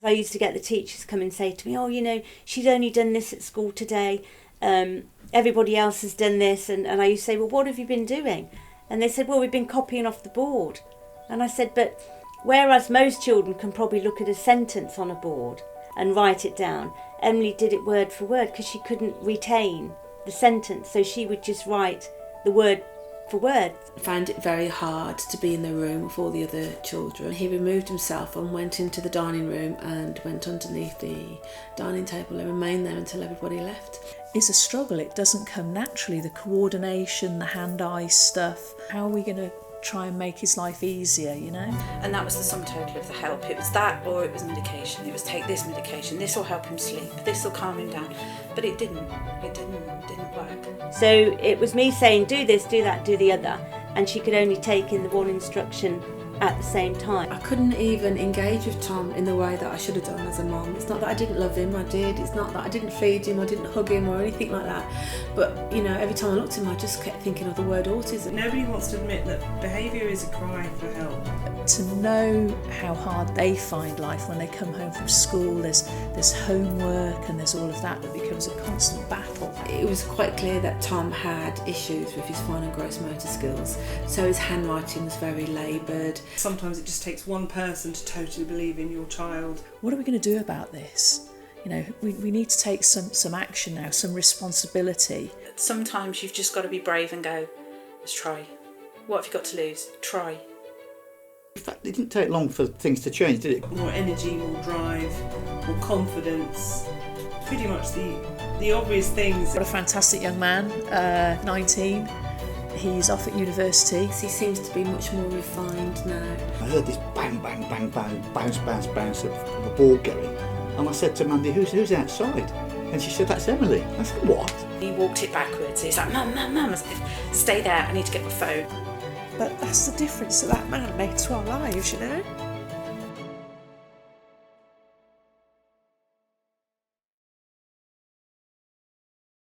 I used to get the teachers come and say to me, oh, she's only done this at school today. Everybody else has done this. And I used to say, well, what have you been doing? And they said, well, we've been copying off the board. And I said, but whereas most children can probably look at a sentence on a board and write it down, Emily did it word for word because she couldn't retain the sentence. So she would just write the word for word. I found it very hard to be in the room with all the other children. He removed himself and went into the dining room and went underneath the dining table and remained there until everybody left. It's a struggle. It doesn't come naturally. The coordination, the hand-eye stuff. How are we going to try and make his life easier, And that was the sum total of the help. It was that or it was medication. It was take this medication, this will help him sleep, this will calm him down. But it didn't work. So it was me saying, do this, do that, do the other. And she could only take in the one instruction at the same time. I couldn't even engage with Tom in the way that I should have done as a mum. It's not that I didn't love him, I did. It's not that I didn't feed him, I didn't hug him or anything like that. But, every time I looked at him, I just kept thinking of the word autism. Nobody wants to admit that behaviour is a cry for help. To know how hard they find life when they come home from school, there's homework and there's all of that becomes a constant battle. It was quite clear that Tom had issues with his fine and gross motor skills, so his handwriting was very laboured. Sometimes it just takes one person to totally believe in your child. What are we going to do about this? We need to take some action now, some responsibility. Sometimes you've just got to be brave and go, let's try. What have you got to lose? Try. In fact, it didn't take long for things to change, did it? More energy, more drive, more confidence. Pretty much the obvious things. What a fantastic young man, 19. He's off at university. He seems to be much more refined now. I heard this bang, bang, bang, bang, bounce, bounce, bounce of the ball going. And I said to Mandy, who's outside? And she said, that's Emily. I said, what? He walked it backwards. He's like, Mum, stay there, I need to get my phone. But that's the difference that man made to our lives,